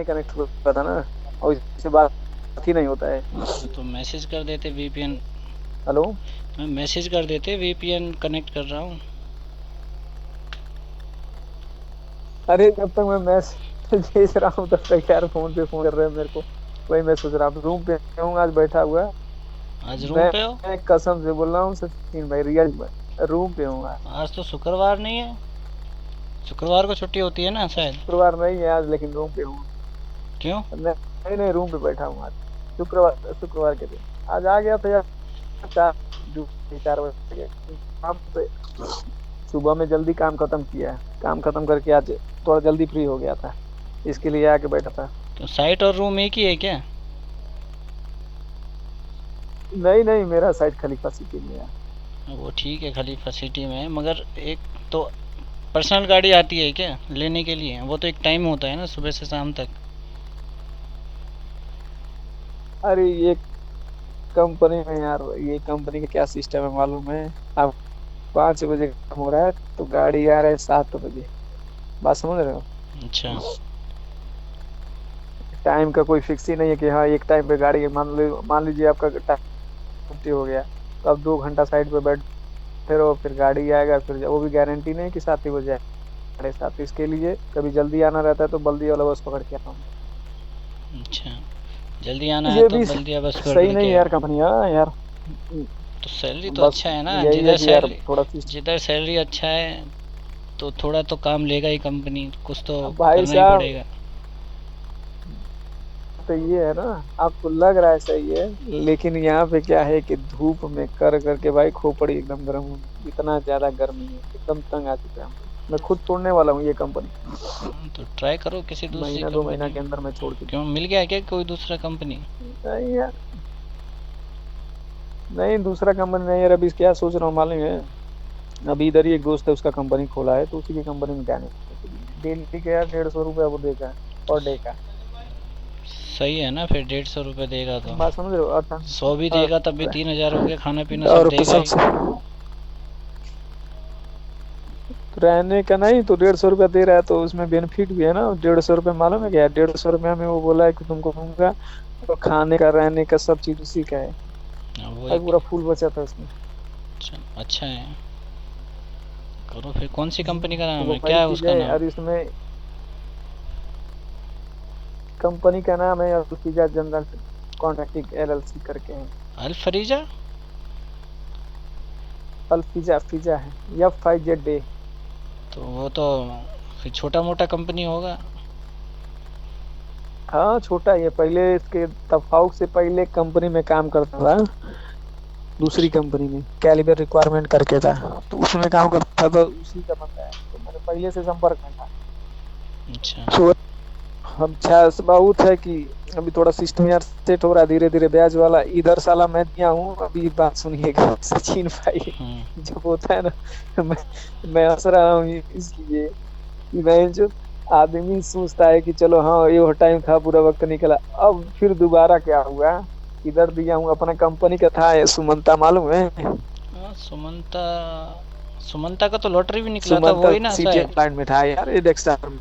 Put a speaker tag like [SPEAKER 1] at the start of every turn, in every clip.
[SPEAKER 1] Connect हुआ था ना, और इससे बात ही नहीं होता है।
[SPEAKER 2] तो मैसेज कर देते वीपीएन।
[SPEAKER 1] हेलो।
[SPEAKER 2] मैं मैसेज कर देते वीपीएन कनेक्ट कर रहा हूँ।
[SPEAKER 1] अरे जब तक मैं मैसेज भेज रहा हूँ तब तक यार फोन पे फोन कर रहे हैं मेरे को। वही मैं सोच रहा हूँ, रूम पे हूँ आज बैठा हुआ।
[SPEAKER 2] आज रूम
[SPEAKER 1] मैं
[SPEAKER 2] पे हो?
[SPEAKER 1] मैं कसम से बोल रहा हूँ सचिन भाई, रियल में रूम पे हूँ आज।
[SPEAKER 2] आज तो शुक्रवार नहीं है? शुक्रवार को छुट्टी होती है ना शायद।
[SPEAKER 1] शुक्रवार नहीं है आज, लेकिन रूम पे हूँ।
[SPEAKER 2] क्यों?
[SPEAKER 1] नहीं नहीं, रूम पे बैठा हूँ आज। शुक्रवार शुक्रवार के दिन आज आ गया था यार। चार 4 बजे काम पे। सुबह में जल्दी काम खत्म किया है, काम खत्म करके आज थोड़ा जल्दी फ्री हो गया था, इसके लिए आके बैठा था।
[SPEAKER 2] तो साइट और रूम एक ही है क्या?
[SPEAKER 1] नहीं नहीं, मेरा साइड खलीफा सिटी में है।
[SPEAKER 2] वो ठीक है, खलीफा सिटी में है, मगर एक तो पर्सनल गाड़ी आती है क्या लेने के लिए? वो तो एक टाइम होता है ना, सुबह से शाम तक।
[SPEAKER 1] अरे ये कंपनी में यार, ये कंपनी का क्या सिस्टम है मालूम है? अब 5 बजे काम हो रहा है तो गाड़ी आ रहा है 7 बजे। बात समझ रहे हो?
[SPEAKER 2] अच्छा।
[SPEAKER 1] टाइम का कोई फिक्स ही नहीं है कि हाँ एक टाइम पे गाड़ी, मान लीजिए आपका टाइम छुट्टी हो गया तो अब 2 घंटा साइड पे बैठे रहो, फिर गाड़ी आएगा, फिर वो भी गारंटी नहीं कि 7 ही बजे आए, 7:30। इसके लिए कभी जल्दी आना रहता है तो बल्दी वाला बस पकड़ के आता हूँ।
[SPEAKER 2] अच्छा, जल्दी आना है
[SPEAKER 1] ये
[SPEAKER 2] तो
[SPEAKER 1] भी
[SPEAKER 2] बल्दिया बस
[SPEAKER 1] सही
[SPEAKER 2] पकड़
[SPEAKER 1] नहीं
[SPEAKER 2] के
[SPEAKER 1] है
[SPEAKER 2] आओ।
[SPEAKER 1] यार कंपनी, हाँ यार।
[SPEAKER 2] तो सैलरी तो
[SPEAKER 1] बस
[SPEAKER 2] अच्छा है ना,
[SPEAKER 1] यही है
[SPEAKER 2] जिधर
[SPEAKER 1] कि यार
[SPEAKER 2] सैलरी,
[SPEAKER 1] थोड़ा
[SPEAKER 2] जिधर सैलरी अच्छा है तो थोड़ा तो काम लेगा ही कंपनी, कुछ तो
[SPEAKER 1] भाई
[SPEAKER 2] करना ही
[SPEAKER 1] साहब,
[SPEAKER 2] पड़ेगा।
[SPEAKER 1] तो ये है ना, आपको लग रहा है सही है, लेकिन यहाँ पे क्या है कि धूप में कर करके भाई खोपड़ी एकदम गर्म हो गई। इतना ज्यादा गर्मी है, एकदम तंग आ चुका है हम लोग। मैं खुद छोड़ने वाला हूँ ये कंपनी।
[SPEAKER 2] तो ट्राई करो किसी दूसरी
[SPEAKER 1] महीना 2 महीना
[SPEAKER 2] कंपनी
[SPEAKER 1] के
[SPEAKER 2] में।
[SPEAKER 1] अंदर मैं छोड़ के
[SPEAKER 2] क्यों, मिल गया क्या कोई दूसरा कंपनी?
[SPEAKER 1] नहीं यार, नहीं दूसरा कंपनी नहीं यार। अभी क्या सोच रहा हूँ मालूम है? अभी इधर ही एक दोस्त है, उसका कंपनी खोला है, तो उसी की कंपनी में जाने के लिए डेली का यार 150 रुपया वो देगा पर डे का।
[SPEAKER 2] सही है ना, फिर 150 रुपये देगा तो
[SPEAKER 1] बात समझ रहे हो?
[SPEAKER 2] 100 भी देगा तब भी 3 हजार हो गया, खाना पीना सब
[SPEAKER 1] और
[SPEAKER 2] देगा
[SPEAKER 1] कसम
[SPEAKER 2] ही।
[SPEAKER 1] से रहने का नहीं तो 150 रुपया दे रहा है, तो उसमें बेनिफिट भी है ना। 150 रुपया मालूम है क्या? 150 रुपया में वो बोला है कि तुमको दूंगा, तो खाने का रहने का सब चीज उसी का है।
[SPEAKER 2] वो
[SPEAKER 1] भाई
[SPEAKER 2] एक।
[SPEAKER 1] पूरा फुल बचत है उसमें।
[SPEAKER 2] अच्छा है, करो फिर। कौन सी कंपनी का
[SPEAKER 1] तो
[SPEAKER 2] नाम
[SPEAKER 1] वो
[SPEAKER 2] है,
[SPEAKER 1] वही
[SPEAKER 2] क्या है
[SPEAKER 1] चीज
[SPEAKER 2] उसका
[SPEAKER 1] है,
[SPEAKER 2] नाम?
[SPEAKER 1] और इसमें कंपनी का नाम है अल्फिजा जनरल कॉन्ट्रैक्टिंग LLC करके है।
[SPEAKER 2] अल फरीजा?
[SPEAKER 1] अल्फिजा फिजा है, FIZ।
[SPEAKER 2] तो वो तो फिर छोटा मोटा कंपनी होगा।
[SPEAKER 1] हाँ छोटा ही है, पहले इसके तफाउक से पहले कंपनी में काम करता था, दूसरी कंपनी में कैलिबर रिक्वायरमेंट करके था, तो उसमें काम करता था, उसी का बंदा है, तो मैंने पहले से संपर्क में था।
[SPEAKER 2] अच्छा।
[SPEAKER 1] तो हम अच्छा बहुत है कि अभी थोड़ा सिस्टम यार सेट हो रहा है धीरे धीरे, ब्याज वाला इधर साला मैं दिया हूँ। अभी बात सुनिएगा सचिन भाई,
[SPEAKER 2] हम्म।
[SPEAKER 1] जब होता है ना, मैं हंस रहा हूँ इसलिए कि मैं जो आदमी सोचता है कि चलो हाँ ये टाइम था, पूरा वक्त निकला। अब फिर दोबारा क्या हुआ, इधर दिया हूँ अपना कंपनी का था, सुमंता मालूम है?
[SPEAKER 2] हाँ, सुमंता। सुमंता का तो लॉटरी भी निकला था,
[SPEAKER 1] सुमंता
[SPEAKER 2] वही ना
[SPEAKER 1] सिटी
[SPEAKER 2] शायद?
[SPEAKER 1] प्लांट में था यार, ये डेक्सटार में।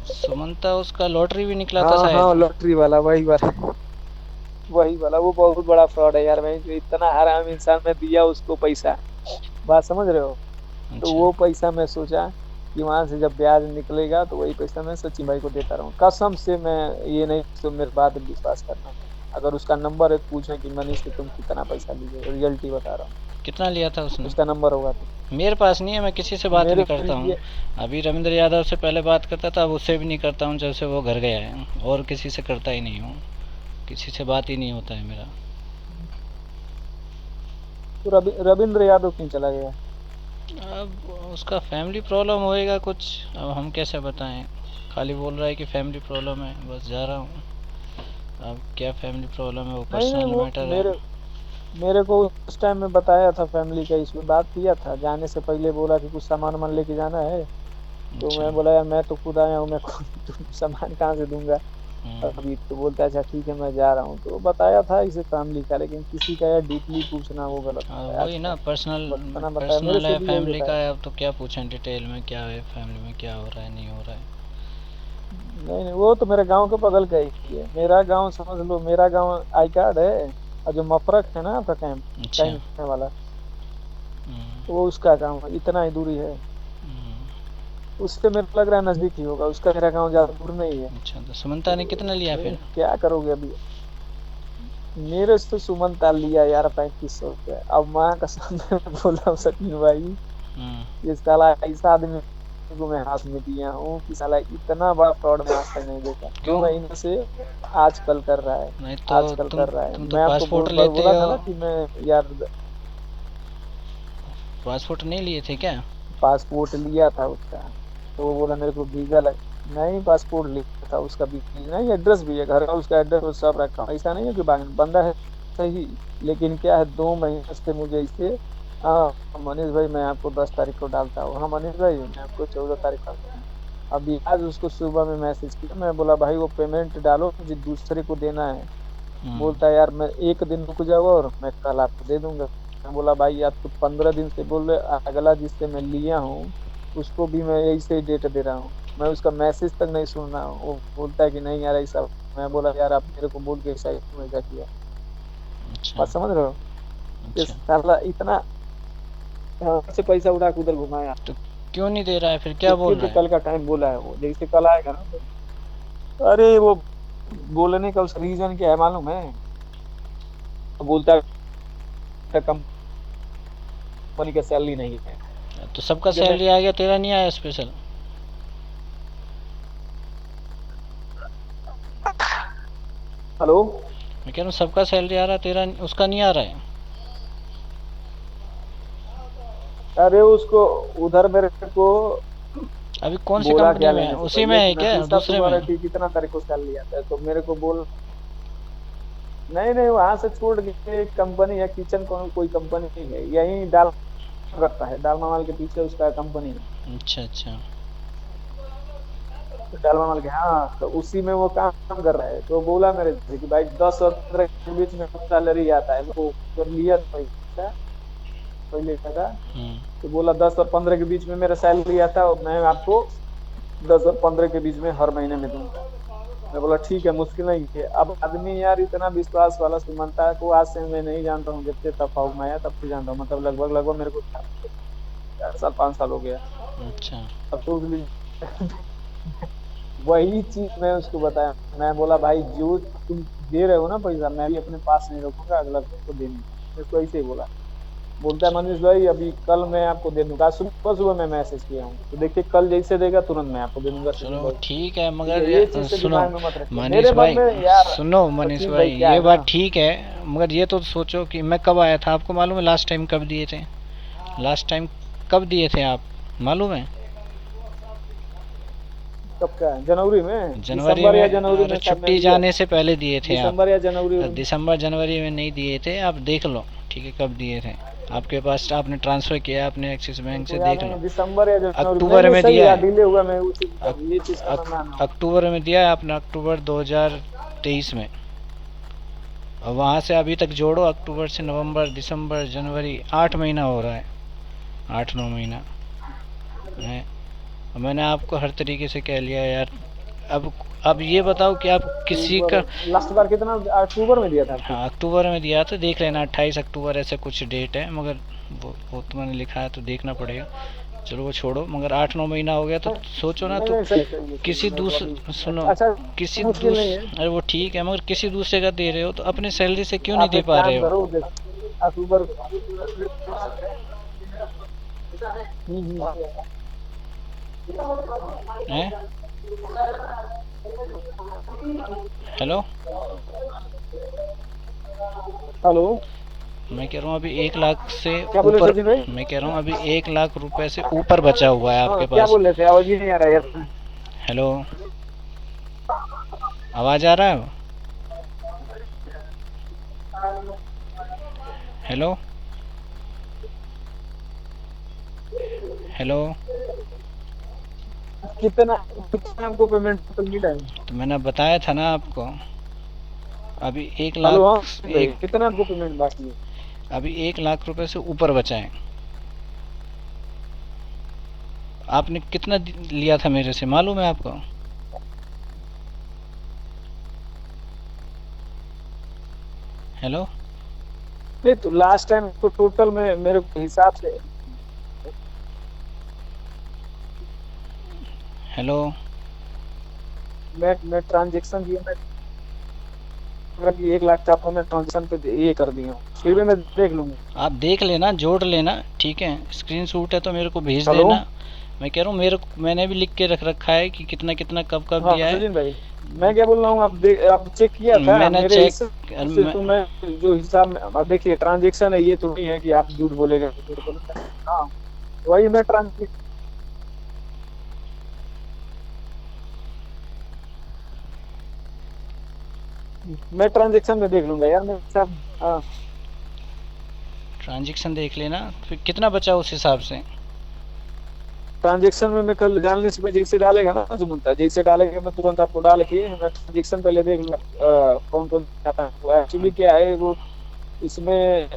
[SPEAKER 2] सुमंता, उसका लॉटरी भी निकला था
[SPEAKER 1] हाँ
[SPEAKER 2] शायद।
[SPEAKER 1] हाँ, लॉटरी वाला वही वाला, वही वाला। वो बहुत बड़ा फ्रॉड है यार, मैं जो इतना हराम इंसान मैं दिया उसको पैसा। बात समझ रहे हो? तो
[SPEAKER 2] अच्छा।
[SPEAKER 1] वो पैसा मैं सोचा कि वहां से जब ब्याज निकलेगा तो वही पैसा मैं सचिन भाई को देता रहूं। कसम से मैं, ये नहीं तो मेरे बात पे विश्वास करना, अगर उसका नंबर है तो पूछे कि मनीष से तुम कितना पैसा लिए, रियलिटी बता रहा हूँ।
[SPEAKER 2] कितना लिया था उसने?
[SPEAKER 1] उसका नंबर होगा तो
[SPEAKER 2] मेरे पास नहीं है, मैं किसी से बात नहीं
[SPEAKER 1] मेरे
[SPEAKER 2] करता हूँ।
[SPEAKER 1] लिए।
[SPEAKER 2] अभी रविंद्र यादव से पहले बात करता था, अब उससे भी नहीं करता हूँ जब से वो घर गया है, और किसी से करता ही नहीं हूँ। किसी से बात ही नहीं होता है मेरा।
[SPEAKER 1] तो रविंद्र यादव क्यों चला गया?
[SPEAKER 2] अब उसका फैमिली प्रॉब्लम होएगा कुछ, अब हम कैसे बताएं। खाली बोल रहा है कि फैमिली प्रॉब्लम है, बस जा रहा हूँ। अब क्या फैमिली प्रॉब्लम है, वो
[SPEAKER 1] नहीं नहीं,
[SPEAKER 2] पर्सनल
[SPEAKER 1] वो
[SPEAKER 2] मैटर है।
[SPEAKER 1] मेरे मेरे को उस टाइम में बताया था, फैमिली का इशू बात किया था, जाने से पहले बोला कि कुछ सामान वामान लेके जाना है। तो
[SPEAKER 2] अच्छा।
[SPEAKER 1] मैं बोला यार मैं तो खुद आया हूँ, मैं खुद सामान कहाँ से दूंगा
[SPEAKER 2] हम्म।
[SPEAKER 1] अभी। तो बोलता है अच्छा ठीक है मैं जा रहा हूँ। तो बताया था इसे फैमिली का, लेकिन किसी का यार डीपली पूछना वो गलत होता है
[SPEAKER 2] वही ना,
[SPEAKER 1] आजकल।
[SPEAKER 2] पर्सनल।
[SPEAKER 1] बस इतना बताया, मेरे
[SPEAKER 2] पर्सनल
[SPEAKER 1] से
[SPEAKER 2] है,
[SPEAKER 1] भी यही
[SPEAKER 2] फैमिली का
[SPEAKER 1] बताया।
[SPEAKER 2] है, अब तो क्या पूछें डिटेल में क्या है फैमिली में, क्या हो रहा है नहीं हो रहा है।
[SPEAKER 1] नहीं नहीं, वो तो मेरे गांव के बगल का ही है। मेरा गांव समझ लो, मेरा गांव आई कार्ड है, और जो मफरक है ना आपका कैंप
[SPEAKER 2] अच्छा।
[SPEAKER 1] कहने वाला,
[SPEAKER 2] हम्म,
[SPEAKER 1] वो उसका गांव है, इतना ही दूरी है।
[SPEAKER 2] हम्म,
[SPEAKER 1] उससे मेरे लग रहा है नजदीक ही होगा, उसका मेरा गांव ज्यादा दूर नहीं है।
[SPEAKER 2] अच्छा, तो सुमंता ने कितना लिया फिर?
[SPEAKER 1] क्या करोगे अभी। मेरे से तो सुमन ताल लिया यार 3500 रुपया। अब माँ कसम मैं बोला हूँ सचिन भाई,
[SPEAKER 2] हम्म,
[SPEAKER 1] ये साला ऐसा आदमी को मैं हाथ में दिया हूँ कि साला इतना बड़ा फ्रॉड मैं आज तक नहीं देखा। दो
[SPEAKER 2] क्यों?
[SPEAKER 1] महीने से आजकल कर रहा है,
[SPEAKER 2] नहीं तो
[SPEAKER 1] आजकल
[SPEAKER 2] तुम
[SPEAKER 1] कर रहा है।
[SPEAKER 2] तुम तो
[SPEAKER 1] मैं आपको
[SPEAKER 2] पासपोर्ट लेते
[SPEAKER 1] बोला
[SPEAKER 2] हो।
[SPEAKER 1] था ना कि मैं यार
[SPEAKER 2] पासपोर्ट नहीं लिए थे क्या?
[SPEAKER 1] पासपोर्ट लिया था उसका, तो वो बोला मेरे को वीजा लग। नहीं, पासपोर्ट लिया था उसका भी, नहीं एड्रेस भी है घर का, उसका एड्रेस वो सब रखा हूँ। ऐसा नहीं है कि बंदा है सही, लेकिन क्या है 2 महीने से मुझे इसे, हाँ मनीष भाई मैं आपको 10 तारीख को डालता हूँ, हाँ मनीष भाई मैं आपको 14 तारीख को डालता हूँ। अभी आज उसको सुबह में मैसेज किया, मैं बोला भाई वो पेमेंट डालो मुझे दूसरे को देना है।
[SPEAKER 2] हम्म,
[SPEAKER 1] बोलता है यार मैं एक दिन रुक जाओ और मैं कल आपको दे दूंगा। मैं बोला भाई आप तो 15 दिन से बोल रहे, अगला जिससे मैं लिया हूँ उसको भी मैं यही से डेट दे रहा हूँ, मैं उसका मैसेज तक नहीं सुन रहा हूँ। वो बोलता है कि नहीं यार ऐसा। मैं बोला यार आप मेरे को बोल के ऐसा क्यों ऐसा किया।
[SPEAKER 2] अच्छा,
[SPEAKER 1] बात समझ रहे हो। ये
[SPEAKER 2] अच्छा।
[SPEAKER 1] साला इतना यहाँ से पैसा उठा के उधर घुमाया,
[SPEAKER 2] तो क्यों नहीं दे रहा है फिर, क्या
[SPEAKER 1] देखिए
[SPEAKER 2] बोल
[SPEAKER 1] जो
[SPEAKER 2] रहा है?
[SPEAKER 1] कल का टाइम बोला है वो जैसे कल आएगा ना अरे वो बोलने का उसका रीजन क्या है मालूम है। वो बोलता है कंपनी का सैलरी नहीं है।
[SPEAKER 2] तो सबका
[SPEAKER 1] जब मैं
[SPEAKER 2] सैलरी आ गया, तेरा नहीं आया स्पेशल?
[SPEAKER 1] हेलो,
[SPEAKER 2] मैं कह रहा हूँ सबका सैलरी आ रहा है, तेरा उसका नहीं आ रहा है।
[SPEAKER 1] अरे उसको उधर मेरे को
[SPEAKER 2] अभी कौन सी
[SPEAKER 1] बोला क्या
[SPEAKER 2] कंपनी में है,
[SPEAKER 1] लेने से
[SPEAKER 2] उसी में
[SPEAKER 1] पहले कि
[SPEAKER 2] है
[SPEAKER 1] मैं
[SPEAKER 2] क्या,
[SPEAKER 1] पूछा
[SPEAKER 2] दूसरे में?
[SPEAKER 1] सुबह कि कितना तारीख को सैलरी आता है, तो मेरे को बोल नहीं नहीं वहां से छोड़ के एक कंपनी है किचन कोई कंपनी है यही डाल रखता है, डाल माल के पीछे उसका कंपनी है।
[SPEAKER 2] अच्छा, अच्छा।
[SPEAKER 1] तो डाल माल के हाँ, तो उसी में वो काम कर रहा है। तो बोला मेरे से कि भाई 10 और 15 के बीच में सैलरी आता है। वो जब लिया था पैसा पहले का,
[SPEAKER 2] हम्म,
[SPEAKER 1] तो बोला 10 और 15 के बीच में मेरा सैलरी आता है और मैं आपको 10 और 15 के बीच में हर महीने में दूंगा। मैं बोला ठीक है, मुश्किल नहीं है। अब आदमी यार इतना विश्वास वाला सुमनता को आज से मैं नहीं जानता हूँ, जब से तफाउम में आया तब से जानता हूँ, मतलब लगभग लगभग मेरे को 4 साल 5 साल हो गया।
[SPEAKER 2] अच्छा।
[SPEAKER 1] अब सोच लीजिए वही चीज मैं उसको बताया। मैं बोला भाई जो तुम दे रहे हो ना पैसा मैं भी अपने पास नहीं रखूंगा, अगला को दे दूंगा। मैं उसको ऐसे ही बोला। बोलता है मनीष भाई अभी कल मैं आपको दे दूंगा। आज सुबह सुबह मैं मैसेज किया हूँ, तो देखिए कल जैसे देगा तुरंत मैं आपको दे दूंगा सचिन
[SPEAKER 2] चलो
[SPEAKER 1] भाई।
[SPEAKER 2] ठीक है,
[SPEAKER 1] ठीक
[SPEAKER 2] मगर
[SPEAKER 1] है, ये चीज से
[SPEAKER 2] सुनो
[SPEAKER 1] दिमाग में मत रखिए मेरे
[SPEAKER 2] मनीष
[SPEAKER 1] मन
[SPEAKER 2] भाई,
[SPEAKER 1] में यार।
[SPEAKER 2] सुनो मनीष
[SPEAKER 1] सचिन
[SPEAKER 2] भाई,
[SPEAKER 1] भाई क्या
[SPEAKER 2] ये
[SPEAKER 1] है ना,
[SPEAKER 2] बात ठीक है, मगर ये तो सोचो कि मैं कब आया था, आपको मालूम है लास्ट टाइम कब दिए थे? लास्ट टाइम कब दिए थे आप, मालूम है?
[SPEAKER 1] कब का है? जनवरी में,
[SPEAKER 2] जनवरी
[SPEAKER 1] दिसंबर या
[SPEAKER 2] में,
[SPEAKER 1] जनवरी
[SPEAKER 2] अरे
[SPEAKER 1] में शायद मैं
[SPEAKER 2] छुट्टी
[SPEAKER 1] लिया
[SPEAKER 2] जाने
[SPEAKER 1] था।
[SPEAKER 2] से पहले दिए थे आप।
[SPEAKER 1] दिसंबर या जनवरी में।
[SPEAKER 2] दिसंबर जनवरी में नहीं दिए थे, आप देख लो। ठीक है, कब दिए थे आपके पास, आपने ट्रांसफ़र किया अपने एक्सिस
[SPEAKER 1] मेरे
[SPEAKER 2] बैंक
[SPEAKER 1] को
[SPEAKER 2] से,
[SPEAKER 1] याद
[SPEAKER 2] देख लो।
[SPEAKER 1] नहीं दिसंबर या जनवरी में, नहीं
[SPEAKER 2] अक्टूबर
[SPEAKER 1] नहीं
[SPEAKER 2] में
[SPEAKER 1] सही है
[SPEAKER 2] दिया
[SPEAKER 1] यार,
[SPEAKER 2] है।
[SPEAKER 1] डिले हुआ मैं उसी
[SPEAKER 2] अक,
[SPEAKER 1] ये चीज का मैं
[SPEAKER 2] अक,
[SPEAKER 1] मान रहा हूँ।
[SPEAKER 2] अक्टूबर में दिया है आपने, अक्टूबर 2023 में। और वहाँ से अभी तक जोड़ो, अक्टूबर से नवंबर दिसंबर जनवरी, 8 महीना हो रहा है, 8 9 महीना है। मैंने आपको हर तरीके से कह लिया यार। अब ये बताओ कि आप किसी
[SPEAKER 1] अक्टूबर,
[SPEAKER 2] का।
[SPEAKER 1] लास्ट बार कितना अक्टूबर में दिया था आपको।
[SPEAKER 2] हाँ, अक्टूबर में दिया था, देख लेना 28 अक्टूबर ऐसे कुछ डेट है, मगर वो तो मैंने लिखा है तो देखना पड़ेगा। चलो वो छोड़ो, मगर 8 9 महीना हो गया तो सोचो ना,
[SPEAKER 1] नहीं
[SPEAKER 2] तो
[SPEAKER 1] नहीं सही है सही है,
[SPEAKER 2] किसी
[SPEAKER 1] मेरे को अभी
[SPEAKER 2] दूसरे, सुनो,
[SPEAKER 1] अच्छा
[SPEAKER 2] किसी
[SPEAKER 1] मुश्किल
[SPEAKER 2] दूस
[SPEAKER 1] नहीं है।
[SPEAKER 2] अरे वो ठीक है, मगर किसी दूसरे का दे रहे हो तो अपने सैलरी से क्यों नहीं
[SPEAKER 1] आप
[SPEAKER 2] दे
[SPEAKER 1] एक
[SPEAKER 2] पा रहे
[SPEAKER 1] काम
[SPEAKER 2] हो?
[SPEAKER 1] करो अक्टूबर
[SPEAKER 2] हैं? हेलो?
[SPEAKER 1] हेलो,
[SPEAKER 2] मैं कह रहा हूँ अभी 1 लाख से
[SPEAKER 1] क्या बोले
[SPEAKER 2] ऊपर,
[SPEAKER 1] सचिन भाई।
[SPEAKER 2] मैं कह रहा हूँ अभी 1 लाख रुपए से ऊपर बचा हुआ है
[SPEAKER 1] हाँ
[SPEAKER 2] आपके
[SPEAKER 1] क्या
[SPEAKER 2] पास।
[SPEAKER 1] बोल रहे थे, आवाज ही नहीं आ रहा है यार।
[SPEAKER 2] हेलो? आवाज़ आ रहा है? हेलो? हेलो?
[SPEAKER 1] कितना कितना आपको पेमेंट कंप्लीट है।
[SPEAKER 2] तो मैंने बताया था ना आपको, अभी एक
[SPEAKER 1] हेलो हाँ
[SPEAKER 2] लाख
[SPEAKER 1] भाई,
[SPEAKER 2] एक
[SPEAKER 1] कितना आपको पेमेंट बाकी है।
[SPEAKER 2] अभी 1 लाख रुपए से ऊपर बचा है। आपने कितना लिया था मेरे से, मालूम है आपको? हेलो।
[SPEAKER 1] नहीं तो लास्ट टाइम तो टोटल में मेरे हिसाब से
[SPEAKER 2] हेलो।
[SPEAKER 1] मैं ट्रांजेक्शन दिया मैं, अगर कि 1 लाख का आपको मैं ट्रांजेक्शन पे ये कर दिया हूँ, फिर भी मैं देख लूंगा।
[SPEAKER 2] आप देख लेना, जोड़ लेना, ठीक है। स्क्रीन शूट है तो मेरे को भेज
[SPEAKER 1] हेलो।
[SPEAKER 2] देना। मैं कह रहा हूँ मैंने भी लिख के रख रखा है कि कितना कितना कब कब
[SPEAKER 1] हाँ
[SPEAKER 2] दिया है।
[SPEAKER 1] सचिन भाई, मैं क्या बोल रहा हूँ, आप चेक किया था
[SPEAKER 2] मैंने
[SPEAKER 1] मेरे
[SPEAKER 2] चेक
[SPEAKER 1] हिसाब से,
[SPEAKER 2] मैं
[SPEAKER 1] तो मैं जो हिसाब में अब देखिए ट्रांजेक्शन है, ये तो नहीं है कि आप झूठ बोलेगा झूठ बोलेगा। हाँ, वही मैं ट्रांजेक्शन, मैं ट्रांजेक्शन में देख लूंगा यार, मेरे हिसाब। हाँ,
[SPEAKER 2] ट्रांजेक्शन देख लेना, फिर कितना बचा उस हिसाब से।
[SPEAKER 1] ट्रांजेक्शन में मैं कल डालने से जैसे डालेगा ना सुमंता, जैसे डालेगा मैं तुरंत आपको डाल के मैं ट्रांजेक्शन पहले देख लूंगा कौन कौन आता है, एक्चुअली क्या है वो इसमें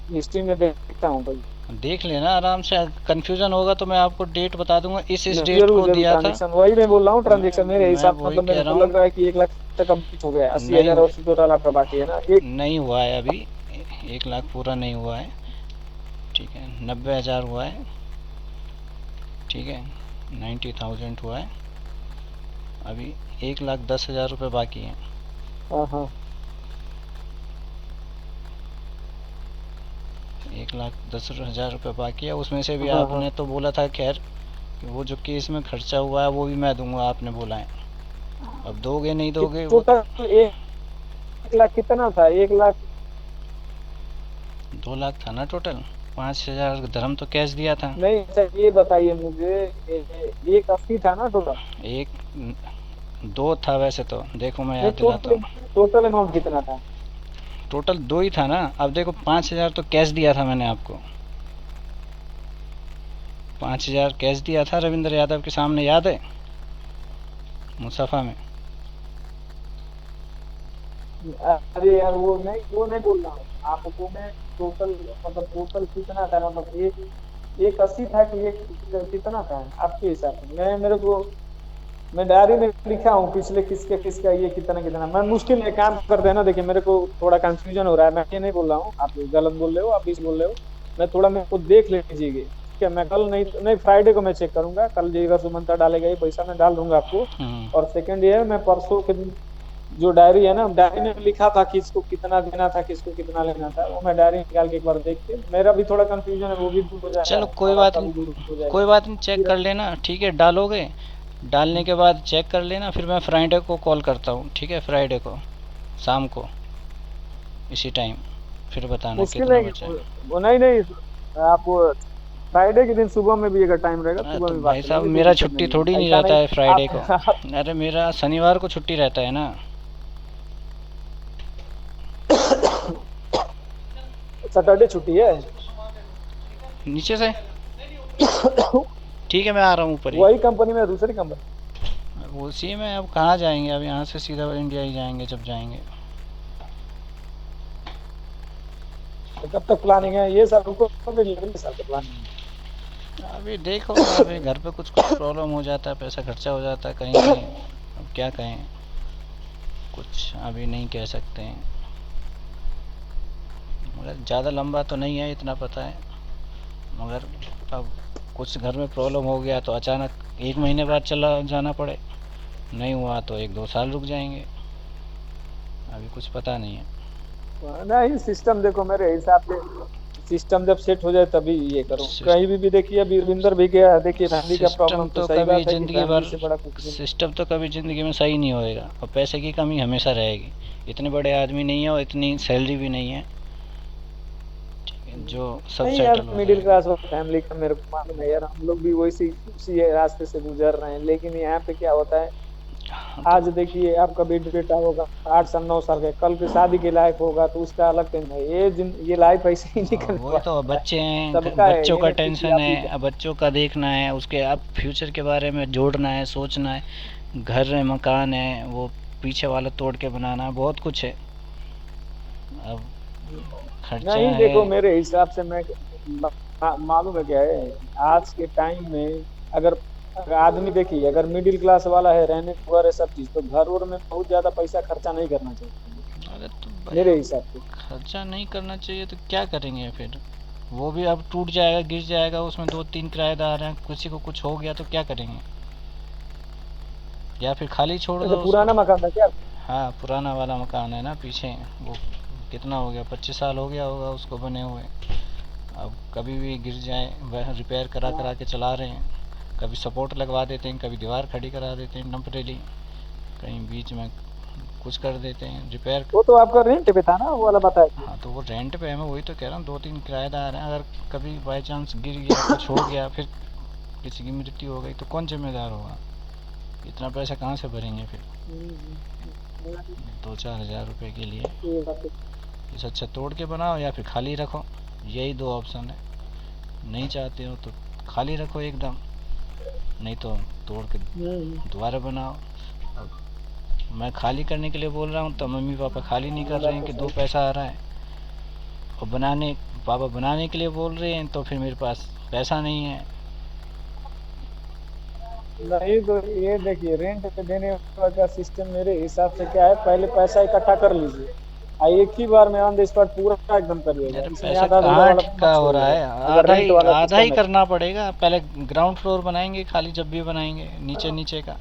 [SPEAKER 1] हिस्ट्री में देखता हूँ भाई।
[SPEAKER 2] देख लेना आराम से। कंफ्यूजन होगा तो मैं आपको डेट बता दूंगा, इस डेट
[SPEAKER 1] जरूर
[SPEAKER 2] को
[SPEAKER 1] जरूर
[SPEAKER 2] दिया था।
[SPEAKER 1] ट्रांजेक्शन, वही मैं बोल रहा हूँ ट्रांजेक्शन मेरे
[SPEAKER 2] मैं
[SPEAKER 1] हिसाब,
[SPEAKER 2] वही
[SPEAKER 1] मतलब
[SPEAKER 2] कह
[SPEAKER 1] मेरे
[SPEAKER 2] रहा
[SPEAKER 1] को
[SPEAKER 2] हूँ।
[SPEAKER 1] लग रहा है कि 1 लाख तक कंप्लीट हो गया, अस्सी
[SPEAKER 2] नहीं,
[SPEAKER 1] हजार और टोटल आपका बाकी है ना एक।
[SPEAKER 2] नहीं हुआ है अभी। 1 लाख पूरा नहीं हुआ है, ठीक है। 90,000 हुआ है, ठीक है। 90,000 हुआ है अभी। 1,10,000 रुपये बाकी हैं।
[SPEAKER 1] हाँ हाँ।
[SPEAKER 2] 1,10,000 रुपये बाकी है, उसमें से भी
[SPEAKER 1] हाँ हाँ।
[SPEAKER 2] आपने तो बोला था खैर कि वो जो केस में खर्चा हुआ है वो भी मैं दूंगा, आपने बोला है। अब दोगे नहीं दोगे वो।
[SPEAKER 1] टोटल 1 लाख कितना था, 1 लाख?
[SPEAKER 2] 2 लाख था ना टोटल। 5,000 धर्म तो कैश दिया था।
[SPEAKER 1] नहीं अच्छा ये बताइए मुझे, 180 था ना टोटल?
[SPEAKER 2] एक दो था वैसे तो, देखो मैं
[SPEAKER 1] नहीं
[SPEAKER 2] याद दिलाता
[SPEAKER 1] टोटल,
[SPEAKER 2] हूँ।
[SPEAKER 1] टोटल अमाउंट कितना था?
[SPEAKER 2] टोटल दो ही था ना। अब देखो, 5,000 तो कैश दिया था मैंने आपको। 5,000 कैश दिया था रविंद्र यादव के सामने, याद है, मुसाफा में।
[SPEAKER 1] अरे यार वो नहीं बोल रहा हूँ आपको मैं, टोटल मतलब टोटल कितना था, मतलब एक 80 था कि एक कितना था आपके हिसाब से? मैं मेरे को मैं डायरी में लिखा हूँ पिछले किसके किसका ये कितना कितना, मैं मुश्किल है काम करते हैं ना, देखिए मेरे को थोड़ा कंफ्यूजन हो रहा है, मैं ये नहीं बोल रहा हूँ आप गलत बोल रहे हो, आप इस बोल रहे हो। मैं थोड़ा मेरे को देख लीजिए, ठीक है, मैं कल नहीं नहीं फ्राइडे को मैं चेक करूंगा, कल जेगा सुमंता डालेगा ये पैसा मैं डाल दूंगा आपको।
[SPEAKER 2] हम्म।
[SPEAKER 1] और सेकंड ये है, मैं परसों के दिन जो डायरी है ना, डायरी में लिखा था किसको कितना देना था किसको कितना लेना था, वो मैं डायरी निकाल के एक बार देख के, मेरा भी थोड़ा कंफ्यूजन है वो भी दूर हो जाएगा
[SPEAKER 2] चलो कोई
[SPEAKER 1] और
[SPEAKER 2] बात
[SPEAKER 1] आपका भी
[SPEAKER 2] नहीं,
[SPEAKER 1] दूर हो जाएगा।
[SPEAKER 2] कोई बात नहीं, चेक
[SPEAKER 1] फिर
[SPEAKER 2] कर लेना, ठीक है। डालोगे, डालने के बाद चेक कर लेना, फिर मैं फ्राइडे को कॉल करता हूँ, ठीक है। फ्राइडे को शाम को इसी टाइम फिर बताना
[SPEAKER 1] मुश्किल
[SPEAKER 2] कितना
[SPEAKER 1] है कि
[SPEAKER 2] बचा है।
[SPEAKER 1] वो नहीं नहीं, आप फ्राइडे के दिन सुबह में भी अगर टाइम रहेगा सुबह
[SPEAKER 2] तो
[SPEAKER 1] में बात
[SPEAKER 2] भाई
[SPEAKER 1] कर
[SPEAKER 2] साहब,
[SPEAKER 1] लेंगे, कोई
[SPEAKER 2] मेरा
[SPEAKER 1] दिक्कत
[SPEAKER 2] छुट्टी
[SPEAKER 1] नहीं है,
[SPEAKER 2] थोड़ी नहीं
[SPEAKER 1] ऐसा
[SPEAKER 2] रहता
[SPEAKER 1] नहीं
[SPEAKER 2] है फ्राइडे को।
[SPEAKER 1] आप
[SPEAKER 2] अरे मेरा शनिवार को छुट्टी रहता है ना।
[SPEAKER 1] सैटरडे छुट्टी है।
[SPEAKER 2] नीचे से, ठीक है, मैं आ रहा हूँ ऊपर ही।
[SPEAKER 1] वही कंपनी में दूसरी कंपनी?
[SPEAKER 2] उसी में। अब कहाँ जाएंगे, अब यहाँ से सीधा इंडिया ही जाएंगे जब जाएंगे।
[SPEAKER 1] तो कब तक प्लानिंग है ये साल, रुको अगले साल का प्लानिंग है?
[SPEAKER 2] अभी देखो, अभी घर पे कुछ कुछ प्रॉब्लम हो जाता है, पैसा खर्चा हो जाता है कहीं कहीं। अब क्या कहें, कुछ अभी नहीं कह सकते हैं। मगर ज़्यादा लंबा तो नहीं है, इतना पता है। मगर अब कुछ घर में प्रॉब्लम हो गया तो अचानक 1 महीने बाद चला जाना पड़े, नहीं हुआ तो 1-2 साल रुक जाएंगे। अभी कुछ पता नहीं है।
[SPEAKER 1] नहीं सिस्टम देखो मेरे हिसाब से, सिस्टम जब सेट हो जाए तभी ये करो, कहीं भी देखिए अभी रविंदर भी गया, देखिए फैमिली का
[SPEAKER 2] सिस्टम
[SPEAKER 1] प्रॉब्लम, तो
[SPEAKER 2] तो
[SPEAKER 1] सही
[SPEAKER 2] कभी
[SPEAKER 1] बात है कि
[SPEAKER 2] ज़िंदगी
[SPEAKER 1] फैमिली
[SPEAKER 2] भर
[SPEAKER 1] से बड़ा कुछ भी नहीं।
[SPEAKER 2] सिस्टम तो कभी ज़िंदगी में सही नहीं होएगा, और पैसे की कमी हमेशा रहेगी। इतने बड़े आदमी नहीं है और इतनी सैलरी भी नहीं है, ठीक है, जो सब
[SPEAKER 1] नहीं यार,
[SPEAKER 2] सेटल हो
[SPEAKER 1] मिडिल
[SPEAKER 2] जाएगा।
[SPEAKER 1] क्लास और फैमिली का मेरे को मालूम है यार, हम लोग भी वैसी उसी रास्ते से गुजर रहे हैं, लेकिन यहाँ पे क्या होता है,
[SPEAKER 2] हाँ, तो
[SPEAKER 1] आज देखिए आपका बेटा होगा 8 साल 9 साल का, कल के शादी के लायक होगा तो उसका अलग टेंशन है, ये लाइफ ऐसे ही निकलने
[SPEAKER 2] वही तो,
[SPEAKER 1] वाला है।
[SPEAKER 2] बच्चे हैं,
[SPEAKER 1] सबका है,
[SPEAKER 2] बच्चों
[SPEAKER 1] ये
[SPEAKER 2] का
[SPEAKER 1] नहीं कि
[SPEAKER 2] टेंशन
[SPEAKER 1] आप ही
[SPEAKER 2] है,
[SPEAKER 1] का।
[SPEAKER 2] अब बच्चों का देखना है, उसके अब फ्यूचर के बारे में जोड़ना है, सोचना है। घर है, मकान है, वो पीछे वाला तोड़ के बनाना है, बहुत कुछ है। अब खर्चा
[SPEAKER 1] नहीं
[SPEAKER 2] है।
[SPEAKER 1] देखो मेरे हिसाब से मैं मालूम है क्या है, आज के टाइम में अगर अगर आदमी देखिए, अगर मिडिल क्लास वाला है, रहने को घर है सब चीज, तो घर और में बहुत ज्यादा पैसा खर्चा नहीं करना चाहिए।
[SPEAKER 2] अरे तो भाई
[SPEAKER 1] मेरे
[SPEAKER 2] अब
[SPEAKER 1] हिसाब से।
[SPEAKER 2] खर्चा नहीं करना चाहिए तो क्या करेंगे फिर? वो भी अब टूट जाएगा, गिर जाएगा, उसमें दो तीन किराएदार हैं, किसी को कुछ हो गया तो क्या करेंगे? या फिर खाली छोड़
[SPEAKER 1] अच्छा,
[SPEAKER 2] दो उसको।
[SPEAKER 1] पुराना मकान था क्या?
[SPEAKER 2] हाँ, पुराना वाला मकान है ना पीछे। वो कितना हो गया, 25 साल हो गया होगा उसको बने हुए। अब कभी भी गिर जाए, वह रिपेयर करा
[SPEAKER 1] हाँ,
[SPEAKER 2] करा के चला रहे हैं। कभी सपोर्ट लगवा देते हैं, कभी दीवार खड़ी करा देते हैं टेम्परेरी, कहीं बीच में कुछ कर देते हैं रिपेयर।
[SPEAKER 1] वो तो आपका रेंट पे था ना, वो वाला बताया।
[SPEAKER 2] हाँ तो वो रेंट पे है, मैं वही तो कह रहा हूँ, दो तीन किराएदार हैं। अगर कभी बाई चांस गिर गया, कुछ हो गया, फिर किसी की मृत्यु हो गई तो कौन जिम्मेदार होगा? इतना पैसा कहाँ से भरेंगे फिर दो चार हज़ार रुपये के लिए?
[SPEAKER 1] ये बात तो।
[SPEAKER 2] इससे अच्छा तोड़ के बनाओ या फिर खाली रखो। यही दो ऑप्शन है। नहीं चाहते हो तो खाली रखो एकदम, नहीं तो तोड़ के दोबारा बनाओ। अब मैं खाली करने के लिए बोल रहा हूँ तो मम्मी पापा खाली नहीं कर
[SPEAKER 1] ये
[SPEAKER 2] रहे
[SPEAKER 1] बात
[SPEAKER 2] हैं
[SPEAKER 1] तो
[SPEAKER 2] कि दो
[SPEAKER 1] सही।
[SPEAKER 2] पैसा आ रहा है। और बनाने पापा बनाने के लिए बोल रहे हैं तो फिर मेरे पास पैसा नहीं है।
[SPEAKER 1] नहीं तो ये देखिए, रेंट पे देने का सिस्टम मेरे हिसाब से क्या है, पहले पैसा इकट्ठा कर लीजिए, एक ही बार में ऑन द स्पॉट पूरा एकदम करिएगा,
[SPEAKER 2] अरे
[SPEAKER 1] इसमें
[SPEAKER 2] पैसा
[SPEAKER 1] आधा अधूरा
[SPEAKER 2] कहाँ
[SPEAKER 1] वाला
[SPEAKER 2] का
[SPEAKER 1] मत
[SPEAKER 2] हो रहा
[SPEAKER 1] छोड़िएगा,
[SPEAKER 2] है?
[SPEAKER 1] अगर रेंट वाला
[SPEAKER 2] आधा ही
[SPEAKER 1] सिस्टम है।
[SPEAKER 2] करना पड़ेगा। पहले ग्राउंड फ्लोर बनाएंगे खाली, जब भी बनाएंगे नीचे नीचे का।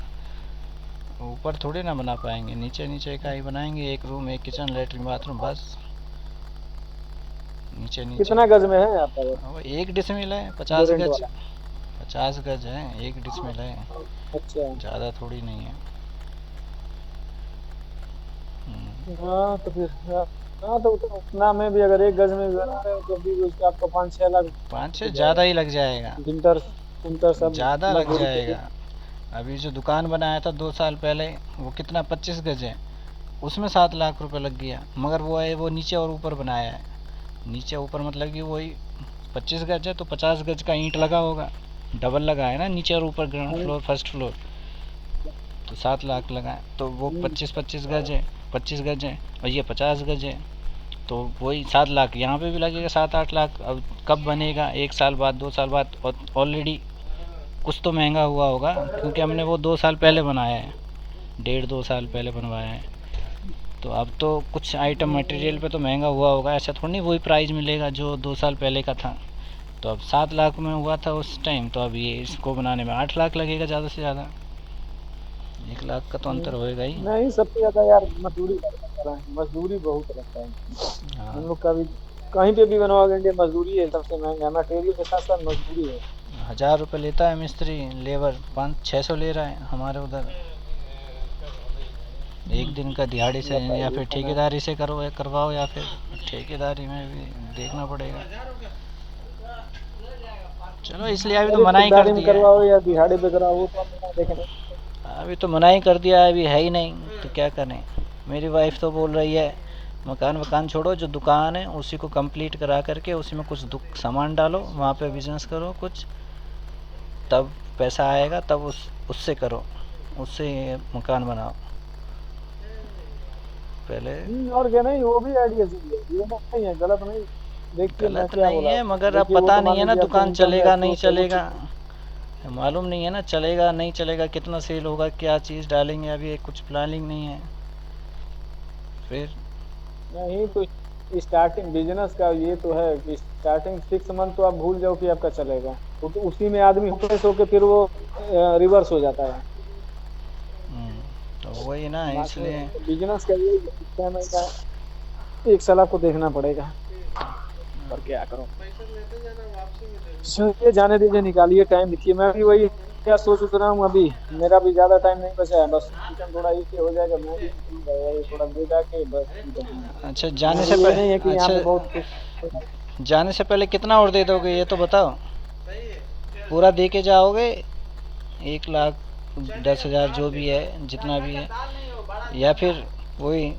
[SPEAKER 2] ऊपर थोड़ी ना बना पाएंगे, नीचे नीचे का ही बनाएंगे। एक रूम, एक किचन, लेटरिन, बाथरूम, बस। नीचे नीचे।
[SPEAKER 1] कितना गज में है आपका वो,
[SPEAKER 2] वो एक डिसमिल है,
[SPEAKER 1] जो
[SPEAKER 2] 50
[SPEAKER 1] रेंट
[SPEAKER 2] गज।
[SPEAKER 1] वाला?
[SPEAKER 2] 50 गज है, एक डिसमिल है।
[SPEAKER 1] अच्छा।
[SPEAKER 2] ज़्यादा थोड़ी नहीं है।
[SPEAKER 1] हाँ तो फिर, हाँ, हाँ तो उतना में भी अगर एक गज में भी बना रहे हो तो भी उसका आपको 5-6 लाख
[SPEAKER 2] पाँच छः
[SPEAKER 1] हो
[SPEAKER 2] ज़्यादा
[SPEAKER 1] जाएगा।
[SPEAKER 2] ही लग जाएगा।
[SPEAKER 1] इंटर इंटर सब
[SPEAKER 2] ज़्यादा लग
[SPEAKER 1] मजदूरी के लिए।
[SPEAKER 2] जाएगा। अभी जो दुकान बनाया था 2 साल पहले, वो कितना, 25 गज है, उसमें 7 लाख रुपए लग गया। मगर वो है, वो नीचे और ऊपर बनाया है। नीचे ऊपर मतलब कि वही 25 गज है तो 50 गज का ईंट लगा होगा। डबल लगा है ना, नीचे और ऊपर, ग्राउंड
[SPEAKER 1] हम्म,
[SPEAKER 2] फ्लोर फर्स्ट फ्लोर। तो 7 लाख लगा है, तो वो
[SPEAKER 1] हम्म।
[SPEAKER 2] 25 25 गज है। 25 गज है और ये 50 गज है। तो वही 7 लाख यहाँ पे भी लगेगा, 7 8 लाख। अब कब बनेगा? 1 साल बाद, 2 साल बाद। और ऑलरेडी कुछ तो महंगा हुआ होगा, क्योंकि हमने वो 2 साल पहले बनाया है, 1.5 2 साल पहले बनवाया है। तो अब तो कुछ आइटम मटेरियल पे तो महंगा हुआ होगा। ऐसा थोड़ी नहीं वही प्राइस मिलेगा जो 2 साल पहले का था। तो अब 7 लाख में हुआ था उस टाइम, तो अब ये इसको बनाने में 8 लाख लगेगा ज़्यादा से ज़्यादा। 1 लाख का तो अंतर होएगा ही।
[SPEAKER 1] नहीं, सबसे ज्यादा यार मजदूरी लगता है, मजदूरी बहुत लगता है। हम
[SPEAKER 2] हाँ,
[SPEAKER 1] लोग का भी कहीं पे भी बनवाओगे इंडिया, मजदूरी है सबसे महंगा, मटेरियल के साथ साथ मजदूरी है।
[SPEAKER 2] 1000 रुपये लेता है मिस्त्री, लेबर 500 600 ले रहा है हमारे उधर। एक दिन का दिहाड़ी से, या
[SPEAKER 1] बताइए
[SPEAKER 2] फिर
[SPEAKER 1] खाना।
[SPEAKER 2] ठेकेदारी से करो, करवाओ, या फिर ठेकेदारी में भी देखना पड़ेगा। चलो, इसलिए अभी तो
[SPEAKER 1] अरे
[SPEAKER 2] मना ही कर
[SPEAKER 1] ठेकेदारी में
[SPEAKER 2] दिया है।
[SPEAKER 1] करवाओ या दिहाड़ी पे कराओ, वो तो हम लोग देखेंगे।
[SPEAKER 2] अभी तो मना ही कर दिया है, अभी है ही नहीं तो क्या करें। मेरी वाइफ तो बोल रही है, मकान वकान छोड़ो, जो दुकान है उसी को कंप्लीट करा करके उसी में कुछ सामान डालो, वहाँ पे बिजनेस करो कुछ, तब पैसा आएगा, तब उससे करो, उससे मकान बनाओ पहले।
[SPEAKER 1] और क्या, नहीं वो भी आइडिया सही है, ये नहीं है, गलत नहीं। देखिए मैं
[SPEAKER 2] गलत
[SPEAKER 1] क्या
[SPEAKER 2] नहीं
[SPEAKER 1] बोला,
[SPEAKER 2] है, मगर अब
[SPEAKER 1] देखिए वो
[SPEAKER 2] पता
[SPEAKER 1] तो मान
[SPEAKER 2] नहीं है ना,
[SPEAKER 1] लीजिए आपका
[SPEAKER 2] दुकान
[SPEAKER 1] इनकम या
[SPEAKER 2] चलेगा नहीं
[SPEAKER 1] सोर्स है, वो
[SPEAKER 2] चलेगा।
[SPEAKER 1] ठीक है।
[SPEAKER 2] मालूम नहीं है ना, चलेगा नहीं चलेगा, कितना सेल होगा, क्या चीज़ डालेंगे, अभी कुछ प्लानिंग नहीं है। फिर
[SPEAKER 1] नहीं तो स्टार्टिंग बिजनेस का ये तो है कि स्टार्टिंग 6 मंथ तो आप भूल जाओ कि आपका चलेगा, वो तो उसी में आदमी होपलेस होकर फिर वो रिवर्स हो जाता है।
[SPEAKER 2] तो वही ना,
[SPEAKER 1] बाकी
[SPEAKER 2] इसलिए।
[SPEAKER 1] बिजनेस का ये 6 महीना 1 साल आपको देखना पड़ेगा, पर क्या करो। चलिए जाने दीजिए, निकालिए टाइम, देखिए मैं भी वही क्या सोच रहा हूँ अभी। मेरा भी ज्यादा टाइम नहीं बचा है, बस वीकेंड थोड़ा ये हो जाएगा, मैं भी निकलूंगा यही थोड़ा दे जाके बस निकलूंगा।
[SPEAKER 2] अच्छा, जाने से
[SPEAKER 1] मुझे ये नहीं है कि
[SPEAKER 2] पहले,
[SPEAKER 1] यहाँ
[SPEAKER 2] अच्छा,
[SPEAKER 1] पे बहुत कुछ।
[SPEAKER 2] जाने से पहले कितना और दे दोगे ये तो बताओ? पूरा दे के जाओगे? 1,10,000 जो भी है, जितना भी है, या फिर वही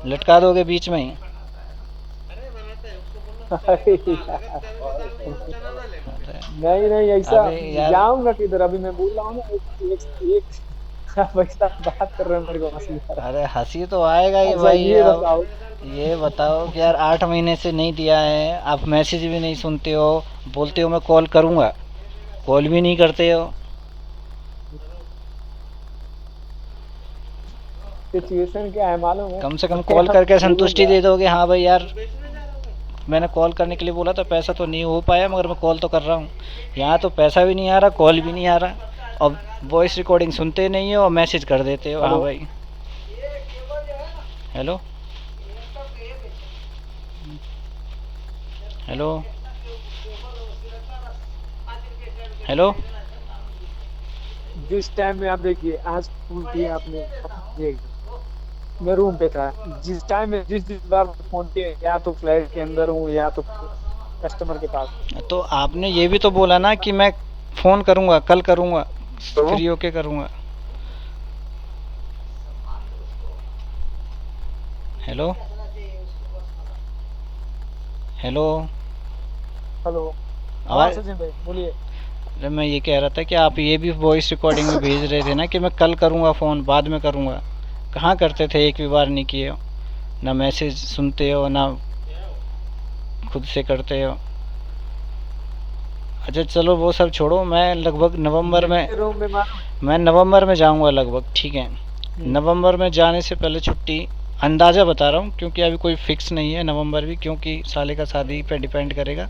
[SPEAKER 2] लटका दोगे बीच में ही?
[SPEAKER 1] अरे यार,
[SPEAKER 2] अरे,
[SPEAKER 1] नहीं नहीं ऐसा।
[SPEAKER 2] अबे यार,
[SPEAKER 1] जाऊंगा किधर, अभी मैं बोल रहा हूँ ना, एक पैसा बात कर रहे हैं, मेरे को हंसी आ रहा
[SPEAKER 2] अरे हंसी तो आएगा
[SPEAKER 1] है।
[SPEAKER 2] ही
[SPEAKER 1] अच्छा
[SPEAKER 2] भाई।
[SPEAKER 1] ये
[SPEAKER 2] अब
[SPEAKER 1] बताओ।
[SPEAKER 2] ये बताओ कि यार 8 महीने से नहीं दिया है, आप मैसेज भी नहीं सुनते हो, बोलते हो मैं कॉल करूँगा, कॉल भी नहीं करते हो।
[SPEAKER 1] सिचुएशन क्या है मालूम है?
[SPEAKER 2] कम से कम कॉल करके संतुष्टि दे दोगे, हाँ भाई यार मैंने कॉल करने के लिए बोला था, पैसा तो नहीं हो पाया मगर मैं कॉल तो कर रहा हूँ। यहाँ तो पैसा भी नहीं आ रहा, कॉल भी नहीं आ रहा, और वॉइस रिकॉर्डिंग सुनते नहीं हो और मैसेज कर देते हो। हाँ
[SPEAKER 1] हेलो।
[SPEAKER 2] भाई। Hello hello hello.
[SPEAKER 1] जिस टाइम में आप देखिए आज फोन किया आपने, ये मैं रूम पे था, जिस टाइम में जिस जिस बार फोन किया, या तो फ्लैट के अंदर हूँ या तो कस्टमर के पास।
[SPEAKER 2] तो आपने ये भी तो बोला ना कि मैं फ़ोन करूँगा, कल करूँगा,
[SPEAKER 1] तो
[SPEAKER 2] फ्री होके करूँगा। Hello hello.
[SPEAKER 1] हेलो। हाँ
[SPEAKER 2] आवाज़।
[SPEAKER 1] सचिन भाई बोलिए।
[SPEAKER 2] अरे मैं ये कह रहा था कि आप ये भी वॉइस रिकॉर्डिंग में भेज रहे थे ना कि मैं कल करूँगा फ़ोन, बाद में करूँगा। कहाँ करते थे, एक भी बार नहीं किए हो, ना मैसेज सुनते हो ना खुद से करते हो। अच्छा चलो वो सब छोड़ो, मैं लगभग नवंबर में,
[SPEAKER 1] मेरे रूम में मालूम
[SPEAKER 2] मैं नवंबर में जाऊंगा लगभग, ठीक है।
[SPEAKER 1] है।
[SPEAKER 2] नवंबर में जाने से पहले छुट्टी, अंदाज़ा बता रहा हूँ क्योंकि अभी कोई फिक्स नहीं है नवंबर भी, क्योंकि साले का शादी पे डिपेंड करेगा।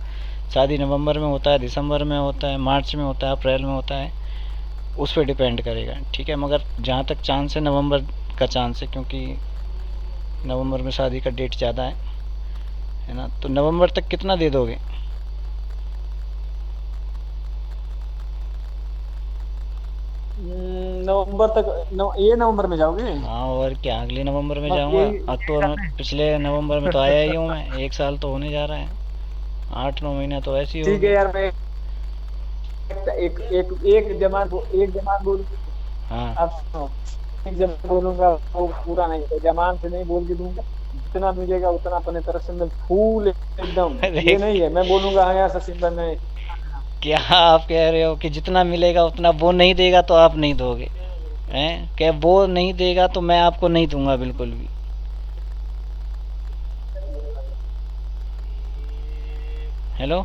[SPEAKER 2] शादी नवंबर में होता है, दिसंबर में होता है, मार्च में होता है, अप्रैल में होता है, उस पर डिपेंड करेगा, ठीक है। मगर जहाँ तक चांस है नवंबर का चांस है, क्योंकि नवंबर में शादी का डेट ज़्यादा है ना। तो नवंबर तक कितना दे दोगे?
[SPEAKER 1] नवंबर तक ये नवंबर में जाओगे?
[SPEAKER 2] हाँ और क्या, अगले नवंबर में
[SPEAKER 1] बस
[SPEAKER 2] जाऊंगा।
[SPEAKER 1] यही यही
[SPEAKER 2] अक्टूबर में,
[SPEAKER 1] करना
[SPEAKER 2] पिछले नवंबर में तो आया ही हूँ मैं, एक साल तो होने जा रहा है, 8-9 महीना तो ऐसे ही
[SPEAKER 1] है।
[SPEAKER 2] हो
[SPEAKER 1] ठीक है
[SPEAKER 2] गए।
[SPEAKER 1] यार, मैं एक एक एक जमान बोलूंगा।
[SPEAKER 2] हाँ।
[SPEAKER 1] आप सुनो, एक जमान बोलूंगा वो पूरा नहीं होगा, जमान से नहीं बोल के दूंगा। जितना मिलेगा उतना अपने तरफ से मैं फूल एकदम।
[SPEAKER 2] अरे
[SPEAKER 1] ये नहीं है मैं बोलूंगा हाँ यार सचिन भाई मैं।
[SPEAKER 2] क्या आप कह रहे हो कि जितना मिलेगा उतना, वो नहीं देगा तो आप नहीं दोगे? हैं, क्या वो नहीं देगा तो मैं आपको नहीं दूंगा बिल्कुल भी? हेलो।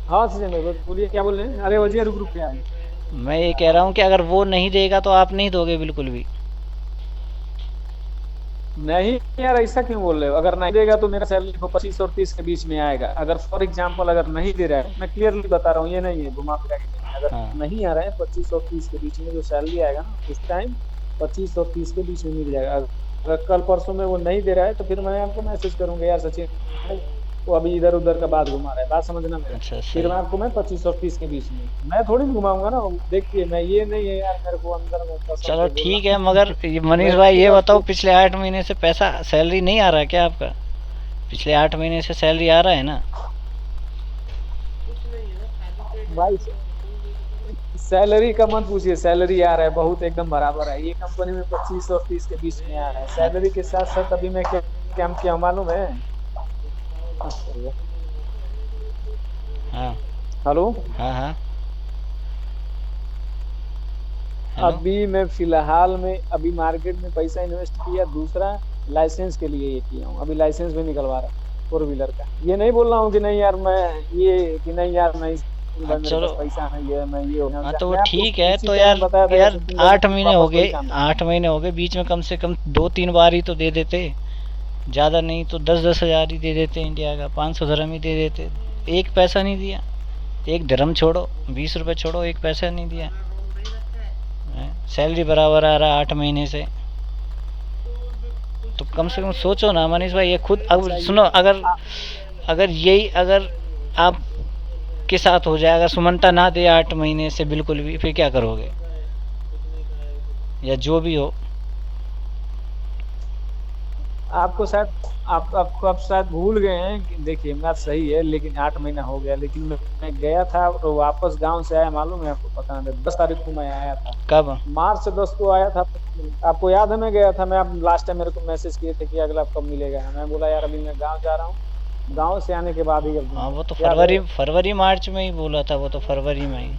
[SPEAKER 1] हाँ सचिन भाई बोलिए क्या बोल रहे हैं? अरे वजह रुक रुक क्या है?
[SPEAKER 2] मैं ये कह रहा हूँ कि अगर वो नहीं देगा तो आप नहीं दोगे बिल्कुल भी?
[SPEAKER 1] नहीं यार ऐसा क्यों बोल रहे हो? अगर नहीं देगा तो मेरा सैलरी को 25 और 30 के बीच में आएगा। अगर फॉर एग्जाम्पल अगर नहीं दे रहा है, मैं क्लियरली बता रहा हूँ, ये नहीं है घुमा फिरा के नहीं है। अगर
[SPEAKER 2] हाँ।
[SPEAKER 1] नहीं आ रहा है 25 और 30 के बीच में जो सैलरी आएगा ना, उस टाइम 25 और 30 के बीच में मिल जाएगा। अगर कल परसों में वो नहीं दे रहा है तो फिर मैं आपको मैसेज करूंगा यार सचिन भाई, वो अभी इधर उधर का बात घुमा रहा है, बात समझना मेरा।
[SPEAKER 2] अच्छा
[SPEAKER 1] फिर
[SPEAKER 2] सही।
[SPEAKER 1] मैं आपको मैं 25 और 30 के बीच में, मैं थोड़ी ना घुमाऊंगा ना। देखिए मैं ये नहीं है यार मेरे को अंदर में कसम
[SPEAKER 2] चलो
[SPEAKER 1] से बोल
[SPEAKER 2] ठीक
[SPEAKER 1] रहा
[SPEAKER 2] है, मगर ये
[SPEAKER 1] हूँ
[SPEAKER 2] मनीष
[SPEAKER 1] मैं
[SPEAKER 2] भाई ये
[SPEAKER 1] पूरा
[SPEAKER 2] बताओ, पिछले 8 महीने से पैसा सैलरी नहीं आ रहा है क्या आपका? पिछले 8 महीने से सैलरी आ रहा है ना?
[SPEAKER 1] भाई सैलरी का मत पूछिए, सैलरी आ रहा है बहुत एकदम बराबर है। ये कंपनी में 25 और 30 के बीच में आ रहा है।
[SPEAKER 2] हाँ।
[SPEAKER 1] सैलरी के साथ साथ अभी मैं क्या क्या क्या मालूम है?
[SPEAKER 2] हाँ
[SPEAKER 1] हेलो।
[SPEAKER 2] हाँ हाँ। हेलो।
[SPEAKER 1] अभी मैं फिलहाल में अभी मार्केट में पैसा इन्वेस्ट किया, दूसरा लाइसेंस के लिए ये किया हूँ। अभी लाइसेंस भी निकलवा रहा हूँ 4 व्हीलर का। ये नहीं बोल रहा हूँ कि नहीं यार मैं, ये कि नहीं यार मैं
[SPEAKER 2] हाँ
[SPEAKER 1] भाई मेरे
[SPEAKER 2] चलो।
[SPEAKER 1] पास पैसा नहीं है मैं ये हो गया।
[SPEAKER 2] हाँ तो वो
[SPEAKER 1] मैं आपको
[SPEAKER 2] ठीक है,
[SPEAKER 1] उसी
[SPEAKER 2] तो
[SPEAKER 1] टाइम
[SPEAKER 2] यार,
[SPEAKER 1] बताया था यार
[SPEAKER 2] यार
[SPEAKER 1] सचिन भाई
[SPEAKER 2] आठ
[SPEAKER 1] मेरे
[SPEAKER 2] महीने हो
[SPEAKER 1] पास
[SPEAKER 2] गए,
[SPEAKER 1] पैसा नहीं।
[SPEAKER 2] 8 महीने हो गए, बीच में कम से कम 2-3 बार ही तो दे देते। ज़्यादा नहीं तो 10-10 हज़ार ही दे देते, इंडिया का 500 dirham ही दे देते। एक पैसा नहीं दिया, एक dirham छोड़ो, 20 रुपए छोड़ो, एक पैसा नहीं दिया। सैलरी बराबर आ रहा है 8 महीने से, तो कम से कम सोचो ना मनीष भाई, ये खुद अब
[SPEAKER 1] अच्छा ये
[SPEAKER 2] सुनो, अगर अगर यही अगर आप के साथ हो जाए, अगर सुमंता ना दे 8 महीने से बिल्कुल भी, फिर क्या करोगे? या जो भी हो।
[SPEAKER 1] आपको शायद आपको आप शायद भूल गए हैं कि देखिए बात सही है, लेकिन 8 महीना हो गया, लेकिन मैं गया था और वापस गांव से आया मालूम है आपको? पता नहीं 10 तारीख को मैं आया था।
[SPEAKER 2] कब?
[SPEAKER 1] मार्च 10 को आया था। आपको याद है मैं गया था? मैं आप लास्ट टाइम मेरे को मैसेज किए थे कि अगला कब मिलेगा। मैं बोला यार अभी मैं गाँव जा रहा हूँ, गाँव से आने के बाद ही अब
[SPEAKER 2] हाँ
[SPEAKER 1] दूंगा।
[SPEAKER 2] वो तो
[SPEAKER 1] याद है?
[SPEAKER 2] फरवरी फरवरी मार्च में ही बोला था, वो तो फरवरी में ही।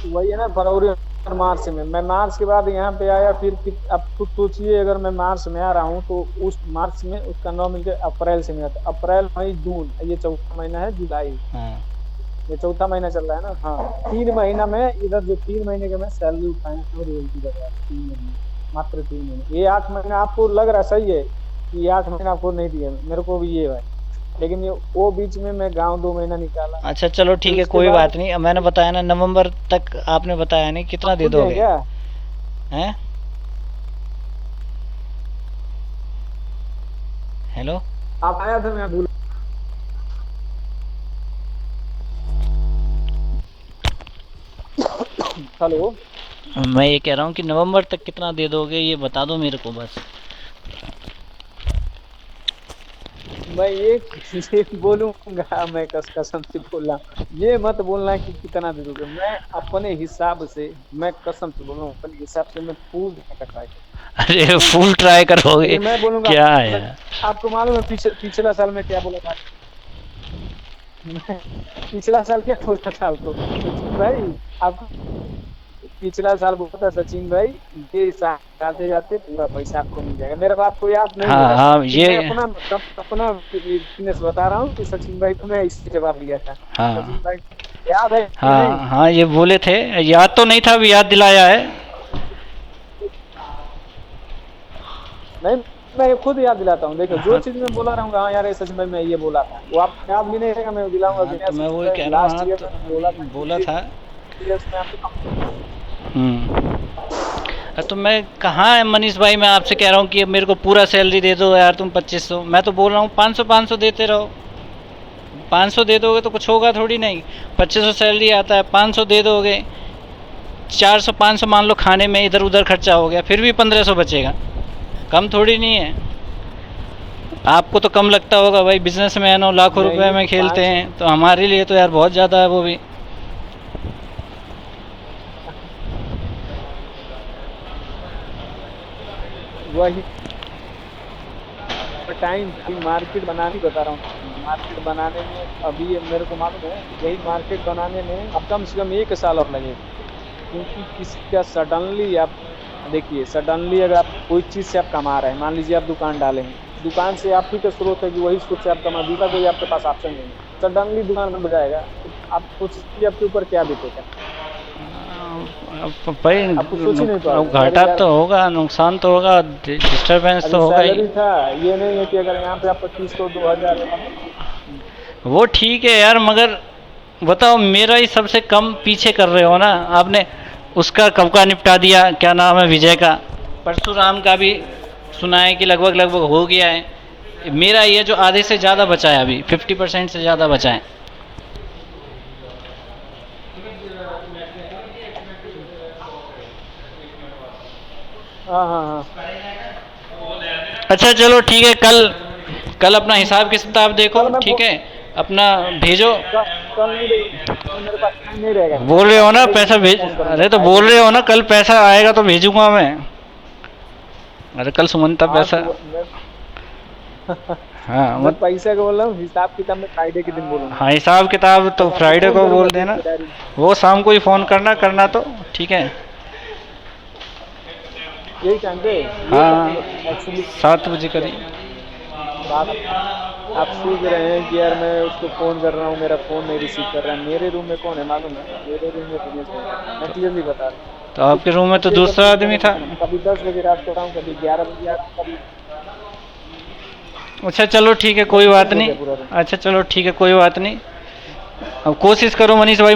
[SPEAKER 1] वही है ना, फरवरी और मार्च में। मैं मार्च के बाद यहाँ पे आया, फिर अब खुद सोचिए अगर मैं मार्च में आ रहा हूँ तो उस मार्च में उसका 9 मिलकर अप्रैल से मिला था। अप्रैल मई जून, ये चौथा महीना है जुलाई।
[SPEAKER 2] हाँ।
[SPEAKER 1] ये चौथा महीना चल रहा है ना। हाँ 3 महीना में इधर जो 3 महीने के मैं सैलरी उठाए हैं वो रियलिटी बता रहा हूँ। 3 महीने, मात्र 3 महीने। ये 8 महीना आपको लग रहा है सही है कि ये 8 महीना आपको नहीं दिए, मेरे को भी ये है, लेकिन ये वो बीच में मैं गाँव 2 महीना निकाला।
[SPEAKER 2] अच्छा चलो
[SPEAKER 1] फिर
[SPEAKER 2] ठीक है,
[SPEAKER 1] उसके
[SPEAKER 2] कोई
[SPEAKER 1] बाद
[SPEAKER 2] बात नहीं। अब मैंने बताया ना नवंबर तक, आपने बताया नहीं कितना
[SPEAKER 1] आप
[SPEAKER 2] दे
[SPEAKER 1] भूल गए
[SPEAKER 2] दोगे
[SPEAKER 1] क्या?
[SPEAKER 2] हैं? हेलो।
[SPEAKER 1] आप आया था, मैं भूल। हेलो।
[SPEAKER 2] मैं ये कह रहा हूँ कि नवंबर तक कितना दे दोगे ये बता दो मेरे को बस।
[SPEAKER 1] मैं ये बोलूंगा, मैं कसम से बोल रहा हूँ, ये मत बोलना कि कितना दे दोगे। मैं अपने हिसाब से, मैं कसम से बोल रहा हूँ, अपने हिसाब से मैं फूल देने का ट्राई करूँ,
[SPEAKER 2] अरे
[SPEAKER 1] फूल।
[SPEAKER 2] फुल ट्राई करोगे?
[SPEAKER 1] लेकिन मैं बोलूंगा,
[SPEAKER 2] क्या है यार।
[SPEAKER 1] आपको मालूम है पिछला साल में क्या बोला था? मैं पिछला साल क्या बोला था आपको, सचिन भाई? आपको पिछला साल बोला था सचिन भाई, ये साल आते जाते पूरा पैसा आपको मिल जाएगा। मेरे को आपको याद नहीं
[SPEAKER 2] हाँ
[SPEAKER 1] होगा,
[SPEAKER 2] हाँ
[SPEAKER 1] कि मैं
[SPEAKER 2] ये।
[SPEAKER 1] अपना बिजनेस बता रहा हूँ कि सचिन भाई को मैं इससे जवाब दिया था। सचिन
[SPEAKER 2] हाँ
[SPEAKER 1] भाई याद है कि नहीं?
[SPEAKER 2] हाँ हाँ ये बोले थे, याद तो नहीं था, अभी याद दिलाया है।
[SPEAKER 1] नहीं, मैं ये खुद याद दिलाता हूँ। देखो जो
[SPEAKER 2] हाँ
[SPEAKER 1] चीज मैं बोला रहूंगा, हाँ यार ये सच में मैं ये बोला था, वो आप याद भी नहीं रहेगा, मैं दिलाऊंगा
[SPEAKER 2] हाँ
[SPEAKER 1] कि
[SPEAKER 2] तो
[SPEAKER 1] यार
[SPEAKER 2] मैं
[SPEAKER 1] सचिन
[SPEAKER 2] वही
[SPEAKER 1] भाई
[SPEAKER 2] कह रहा हूँ,
[SPEAKER 1] लास्ट
[SPEAKER 2] हाँ
[SPEAKER 1] ईयर
[SPEAKER 2] तो
[SPEAKER 1] मैंने बोला था
[SPEAKER 2] बोला था।
[SPEAKER 1] में आपको।
[SPEAKER 2] तो मैं कहाँ मनीष भाई, मैं आपसे कह रहा हूँ कि अब मेरे को पूरा सैलरी दे दो यार तुम 2500। मैं तो बोल रहा हूँ 500 500 देते रहो। 500 दे दोगे तो कुछ होगा थोड़ी नहीं। 2500 सैलरी आता है, 500 दे दोगे, 400 500 मान लो खाने में इधर उधर खर्चा हो गया, फिर भी 1500 बचेगा। कम थोड़ी नहीं है। आपको तो कम लगता होगा भाई, बिजनेसमैन हो, लाखों रुपए
[SPEAKER 1] नहीं
[SPEAKER 2] में खेलते
[SPEAKER 1] 5,
[SPEAKER 2] हैं, तो हमारे लिए तो यार बहुत ज़्यादा है वो भी।
[SPEAKER 1] वही टाइम मार्केट बनाने की बता रहा हूँ। मार्केट बनाने में अभी ये मेरे को मालूम है, यही मार्केट बनाने में अब कम से कम 1 साल और लगेगा। क्योंकि किसी का सडनली आप देखिए, सडनली अगर आप कोई चीज से आप कमा रहे हैं, मान लीजिए आप दुकान डाले हैं, दुकान से आप ही का स्रोत है कि वही स्रोत से आप कमा, दूसरा कोई आपके पास ऑप्शन नहीं है, सडनली दुकान बंद हो जाएगा, तो आप सोचिए आपके ऊपर क्या बीतेगा।
[SPEAKER 2] भाई
[SPEAKER 1] आपको सोच ही नहीं पाओगे, अरे
[SPEAKER 2] घाटा
[SPEAKER 1] यार
[SPEAKER 2] तो होगा, नुकसान तो होगा, डिस्टरबेंस
[SPEAKER 1] अभी
[SPEAKER 2] तो होगा ही।
[SPEAKER 1] सैलरी था, ये नहीं है कि अगर यहाँ पे आप 2500 2000।
[SPEAKER 2] वो ठीक है यार, मगर बताओ मेरा ही सबसे कम पीछे कर रहे हो ना आपने। उसका कब का निपटा दिया, क्या नाम है विजय का, परशुराम का भी सुना है कि लगभग लगभग हो गया है। मेरा ये जो आधे से ज़्यादा बचा है, अभी 50% से ज़्यादा बचा है।
[SPEAKER 1] हाँ हाँ हाँ।
[SPEAKER 2] अच्छा चलो ठीक है, कल कल अपना हिसाब किताब देखो,
[SPEAKER 1] कल मैं
[SPEAKER 2] ठीक है, अपना भेजो।
[SPEAKER 1] कल नहीं रहेगा, कल मेरे पास टाइम नहीं रहेगा।
[SPEAKER 2] बोल रहे हो ना
[SPEAKER 1] एक
[SPEAKER 2] पैसा
[SPEAKER 1] दिन में
[SPEAKER 2] भेज,
[SPEAKER 1] फोन करूंगा
[SPEAKER 2] अरे तो
[SPEAKER 1] ट्राई
[SPEAKER 2] बोल रहे
[SPEAKER 1] करूंगा।
[SPEAKER 2] हो ना कल पैसा आएगा तो भेजूंगा मैं। अरे कल सुमनता
[SPEAKER 1] हाँ
[SPEAKER 2] पैसा।
[SPEAKER 1] तो
[SPEAKER 2] हाँ
[SPEAKER 1] मैं
[SPEAKER 2] मत।
[SPEAKER 1] पैसा का बोल रहा हूँ, हिसाब किताब में फ्राइडे के दिन बोलूंगा।
[SPEAKER 2] हाँ हिसाब किताब तो
[SPEAKER 1] बस आपको
[SPEAKER 2] फ्राइडे
[SPEAKER 1] फोन
[SPEAKER 2] को
[SPEAKER 1] करूंगा
[SPEAKER 2] बोल
[SPEAKER 1] देख
[SPEAKER 2] देना।
[SPEAKER 1] के डायरी में।
[SPEAKER 2] वो शाम को ही फ़ोन करना तो ठीक है।
[SPEAKER 1] यही टाइम पे, ये
[SPEAKER 2] हाँ
[SPEAKER 1] एक्चुअली
[SPEAKER 2] 7 बजे करीब।
[SPEAKER 1] बात आप सोच रहे हैं कि यार मैं उसको फोन कर रहा हूँ, मेरा फोन नहीं रिसीव कर रहा है। मेरे रूम में कौन है मालूम है? मेरे रूम में दिनेश है, मैं क्लियरली बता रहा
[SPEAKER 2] तो
[SPEAKER 1] हूँ।
[SPEAKER 2] आपके रूम में तो
[SPEAKER 1] पिछले कभी
[SPEAKER 2] दूसरा आदमी
[SPEAKER 1] मैंने
[SPEAKER 2] था।
[SPEAKER 1] कभी 10 बजे रात को आऊँ, कभी 11 बजे कभी
[SPEAKER 2] अच्छा चलो ठीक है, कोई बात
[SPEAKER 1] हो
[SPEAKER 2] नहीं।
[SPEAKER 1] गया पूरा रूम।
[SPEAKER 2] अच्छा चलो ठीक है, कोई बात नहीं। अब कोशिश करो मनीष भाई,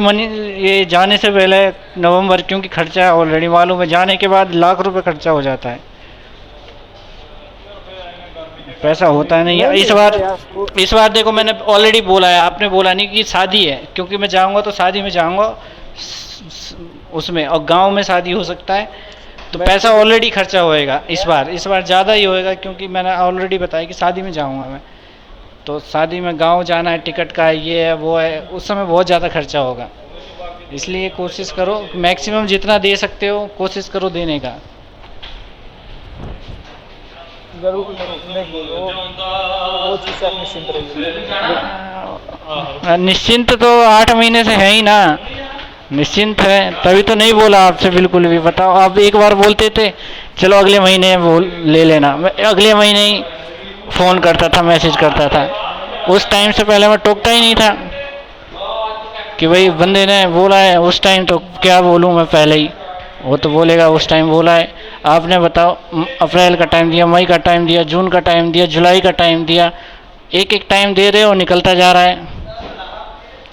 [SPEAKER 2] ये जाने से पहले नवंबर, क्योंकि खर्चा ऑलरेडी मालूम है, जाने के बाद लाख रुपए खर्चा हो जाता है, पैसा होता है नहीं।
[SPEAKER 1] नहीं
[SPEAKER 2] इस
[SPEAKER 1] नहीं
[SPEAKER 2] बार,
[SPEAKER 1] अरे यार वो
[SPEAKER 2] इस बार देखो मैंने ऑलरेडी बोला है, आपने बोला नहीं कि शादी है, क्योंकि मैं जाऊंगा तो शादी में जाऊंगा उसमें, और गांव में शादी हो सकता है, तो
[SPEAKER 1] मैं
[SPEAKER 2] पैसा ऑलरेडी खर्चा होएगा इस बार ज़्यादा ही होएगा, क्योंकि मैंने ऑलरेडी बताया कि शादी में जाऊंगा मैं, तो शादी में गांव जाना है, टिकट का है, ये है वो है, उस समय बहुत ज़्यादा खर्चा होगा। इसलिए कोशिश करो मैक्सिमम जितना दे सकते हो, कोशिश करो देने का।
[SPEAKER 1] जरूर जरूर देखिए, वो चीज़ से आप निश्चिंत रहिए।
[SPEAKER 2] निश्चिंत तो 8 महीने से है ही ना, निश्चिंत है, तभी तो नहीं बोला आपसे बिल्कुल भी। बताओ आप एक बार बोलते थे चलो अगले महीने बोल ले लेना, मैं अगले महीने ही फ़ोन करता था, मैसेज करता था, उस टाइम से पहले मैं टोकता ही नहीं था। कि भाई बंदे ने बोला है उस टाइम, तो क्या बोलूँ मैं पहले ही, वो तो बोलेगा उस टाइम बोला है। आपने बताओ, अप्रैल का टाइम दिया, मई का टाइम दिया, जून का टाइम दिया, जुलाई का टाइम दिया, एक एक टाइम दे रहे हो, निकलता जा रहा है।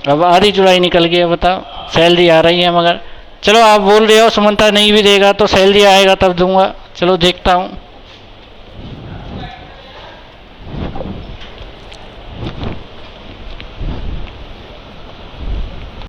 [SPEAKER 2] अब आधी जुलाई निकल गई है, बताओ। सैलरी आ रही है मगर, चलो आप बोल रहे हो सुमंता नहीं भी देगा तो सैलरी आएगा तब दूंगा, चलो देखता हूँ।